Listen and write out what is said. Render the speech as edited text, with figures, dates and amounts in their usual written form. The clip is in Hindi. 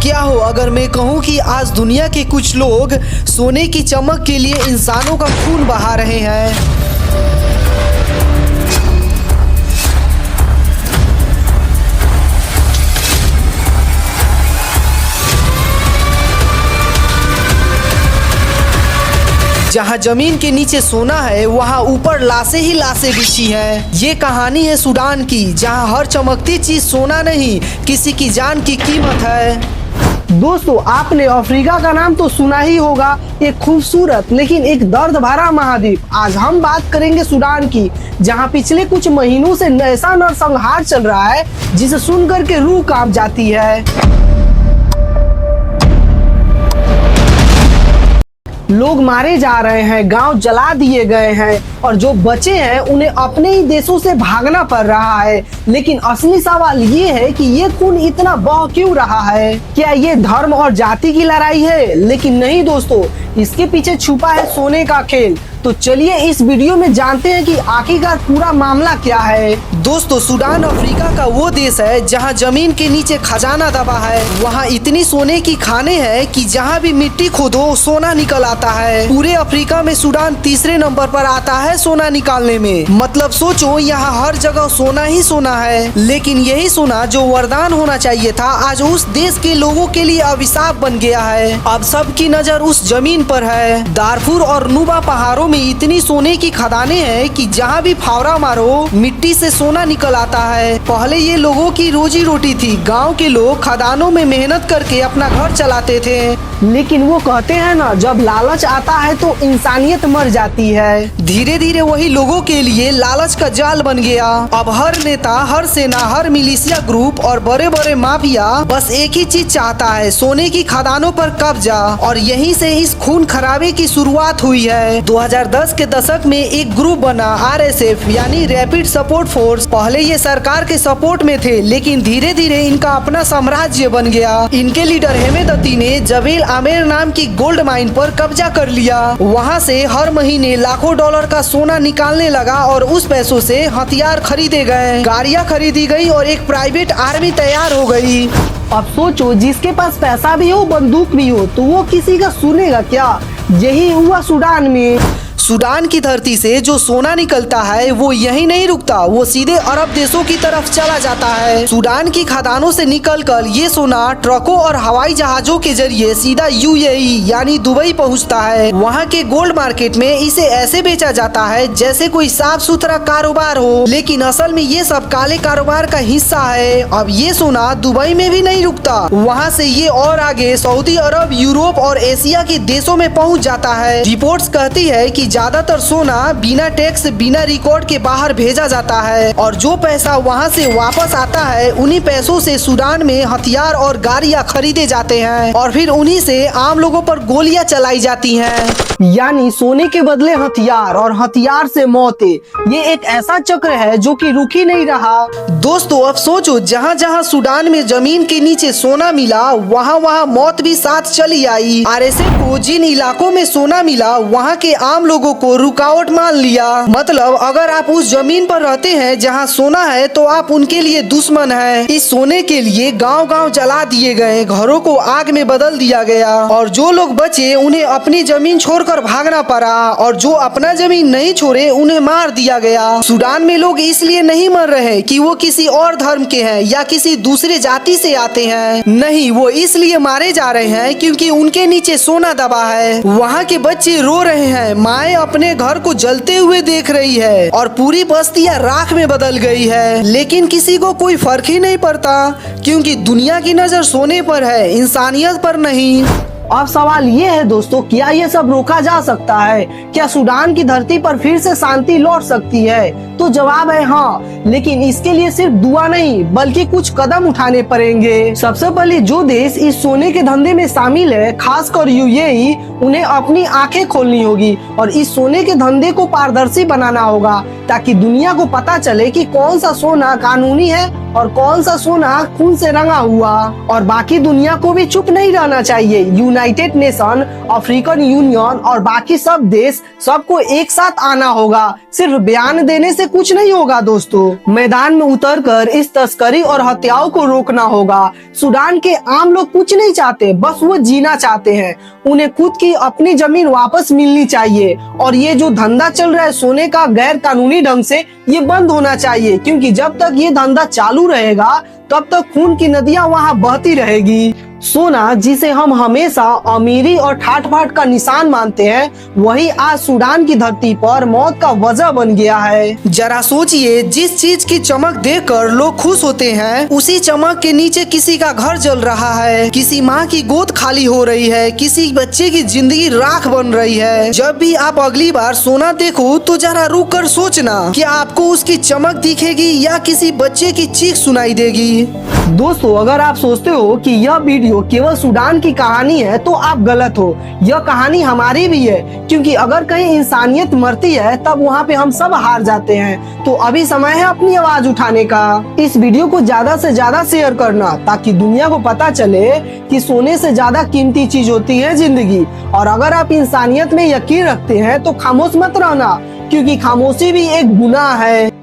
क्या हो अगर मैं कहूँ कि आज दुनिया के कुछ लोग सोने की चमक के लिए इंसानों का खून बहा रहे हैं। जहाँ जमीन के नीचे सोना है वहाँ ऊपर लाशें ही लाशें बिछी हैं। ये कहानी है सूडान की, जहाँ हर चमकती चीज सोना नहीं, किसी की जान की कीमत है। दोस्तों, आपने अफ्रीका का नाम तो सुना ही होगा, एक खूबसूरत लेकिन एक दर्द भरा महाद्वीप। आज हम बात करेंगे सूडान की, जहां पिछले कुछ महीनों से ऐसा नरसंहार चल रहा है जिसे सुनकर के रूह कांप जाती है। लोग मारे जा रहे हैं, गांव जला दिए गए हैं और जो बचे हैं उन्हें अपने ही देशों से भागना पड़ रहा है। लेकिन असली सवाल ये है कि ये खून इतना बह क्यों रहा है? क्या ये धर्म और जाति की लड़ाई है? लेकिन नहीं दोस्तों, इसके पीछे छुपा है सोने का खेल। तो चलिए इस वीडियो में जानते हैं कि आखिरकार पूरा मामला क्या है। दोस्तों, सूडान अफ्रीका का वो देश है जहां जमीन के नीचे खजाना दबा है। वहां इतनी सोने की खाने हैं कि जहां भी मिट्टी खोदो सोना निकल आता है। पूरे अफ्रीका में सूडान तीसरे नंबर पर आता है सोना निकालने में। मतलब सोचो, यहाँ हर जगह सोना ही सोना है। लेकिन यही सोना जो वरदान होना चाहिए था, आज उस देश के लोगों के लिए अभिशाप बन गया है। अब सबकी नजर उस जमीन पर है। दारफुर और नुबा पहाड़ों में इतनी सोने की खदानें हैं कि जहाँ भी फावड़ा मारो मिट्टी से सोना निकल आता है। पहले ये लोगों की रोजी रोटी थी। गांव के लोग खदानों में मेहनत करके अपना घर चलाते थे। लेकिन वो कहते हैं ना, जब लालच आता है तो इंसानियत मर जाती है। धीरे धीरे वही लोगों के लिए लालच का जाल बन गया। अब हर नेता, हर सेना, हर मिलिशिया ग्रुप और बड़े बड़े माफिया बस एक ही चीज चाहता है, सोने की खदानों पर कब्जा। और यहीं से इस खून खराबे की शुरुआत हुई है। 2010 के दशक में एक ग्रुप बना, RSF यानी रैपिड सपोर्ट फोर्स। पहले ये सरकार के सपोर्ट में थे, लेकिन धीरे धीरे इनका अपना साम्राज्य बन गया। इनके लीडर हेमेदती ने जबेल आमेर नाम की गोल्ड माइन पर कब्जा कर लिया। वहां से हर महीने लाखों डॉलर का सोना निकालने लगा और उस पैसों से हथियार खरीदे गए, गाड़ियां खरीदी गई और एक प्राइवेट आर्मी तैयार हो गई। अब सोचो, जिसके पास पैसा भी हो, बंदूक भी हो, तो वो किसी का सुनेगा क्या? यही हुआ सूडान में। सूडान की धरती से जो सोना निकलता है वो यहीं नहीं रुकता, वो सीधे अरब देशों की तरफ चला जाता है। सूडान की खदानों से निकलकर ये सोना ट्रकों और हवाई जहाजों के जरिए सीधा UAE यानी दुबई पहुंचता है। वहां के गोल्ड मार्केट में इसे ऐसे बेचा जाता है जैसे कोई साफ सुथरा कारोबार हो, लेकिन असल में ये सब काले कारोबार का हिस्सा है। अब ये सोना दुबई में भी नहीं रुकता, वहाँ से ये और आगे सऊदी अरब, यूरोप और एशिया के देशों में पहुँच जाता है। रिपोर्ट्स कहती है कि ज्यादातर सोना बिना टैक्स, बिना रिकॉर्ड के बाहर भेजा जाता है और जो पैसा वहां से वापस आता है उन्हीं पैसों से सूडान में हथियार और गाड़ियां खरीदे जाते हैं और फिर उन्हीं से आम लोगों पर गोलियां चलाई जाती हैं। यानी सोने के बदले हथियार और हथियार से मौतें। ये एक ऐसा चक्र है जो कि रुक ही नहीं रहा। दोस्तों, अब सोचो, जहाँ जहाँ सूडान में जमीन के नीचे सोना मिला वहाँ वहाँ मौत भी साथ चली आई। RSF को जिन इलाकों में सोना मिला वहाँ के आम लोगों को रुकावट मान लिया। मतलब अगर आप उस जमीन पर रहते हैं जहाँ सोना है तो आप उनके लिए दुश्मन हैं। इस सोने के लिए गांव गांव जला दिए गए, घरों को आग में बदल दिया गया और जो लोग बचे उन्हें अपनी जमीन छोड़कर भागना पड़ा और जो अपना जमीन नहीं छोड़े उन्हें मार दिया गया। सूडान में लोग इसलिए नहीं मर रहे कि वो किसी और धर्म के हैं या किसी दूसरे जाति से आते हैं। नहीं, वो इसलिए मारे जा रहे हैं क्योंकि उनके नीचे सोना दबा है। वहाँ के बच्चे रो रहे हैं, माए अपने घर को जलते हुए देख रही है और पूरी बस्तियां राख में बदल गई है। लेकिन किसी को कोई फर्क ही नहीं पड़ता क्योंकि दुनिया की नजर सोने पर है, इंसानियत पर नहीं। अब सवाल ये है दोस्तों, क्या ये सब रोका जा सकता है? क्या सूडान की धरती पर फिर से शांति लौट सकती है? तो जवाब है हाँ, लेकिन इसके लिए सिर्फ दुआ नहीं बल्कि कुछ कदम उठाने पड़ेंगे। सबसे पहले जो देश इस सोने के धंधे में शामिल है, खासकर UAE, उन्हें अपनी आंखें खोलनी होगी और इस सोने के धंधे को पारदर्शी बनाना होगा ताकि दुनिया को पता चले कि कौन सा सोना कानूनी है और कौन सा सोना खून से रंगा हुआ। और बाकी दुनिया को भी चुप नहीं रहना चाहिए। यूनाइटेड नेशन, अफ्रीकन यूनियन और बाकी सब देश सबको एक साथ आना होगा। सिर्फ बयान देने से कुछ नहीं होगा दोस्तों, मैदान में उतरकर इस तस्करी और हत्याओं को रोकना होगा। सूडान के आम लोग कुछ नहीं चाहते, बस वो जीना चाहते हैं। उन्हें खुद की अपनी जमीन वापस मिलनी चाहिए और ये जो धंधा चल रहा है सोने का गैर कानूनी ढंग से, ये बंद होना चाहिए, क्योंकि जब तक ये धंधा चालू रहेगा तब तक खून की नदियां वहां बहती रहेगी। सोना, जिसे हम हमेशा अमीरी और ठाट बाट का निशान मानते हैं, वही आज सूडान की धरती पर मौत का वजह बन गया है। जरा सोचिए, जिस चीज की चमक देखकर लोग खुश होते हैं, उसी चमक के नीचे किसी का घर जल रहा है, किसी माँ की गोद खाली हो रही है, किसी बच्चे की जिंदगी राख बन रही है। जब भी आप अगली बार सोना देखो तो जरा रुक कर सोचना कि आपको उसकी चमक दिखेगी या किसी बच्चे की चीख सुनाई देगी। दोस्तों, अगर आप सोचते हो कि यह वीडियो केवल सूडान की कहानी है तो आप गलत हो। यह कहानी हमारी भी है, क्योंकि अगर कहीं इंसानियत मरती है तब वहाँ पे हम सब हार जाते हैं। तो अभी समय है अपनी आवाज उठाने का। इस वीडियो को ज्यादा से ज्यादा शेयर करना, ताकि दुनिया को पता चले कि सोने से ज्यादा कीमती चीज होती है जिंदगी। और अगर आप इंसानियत में यकीन रखते हैं तो खामोश मत रहना, क्योंकि खामोशी भी एक गुनाह है।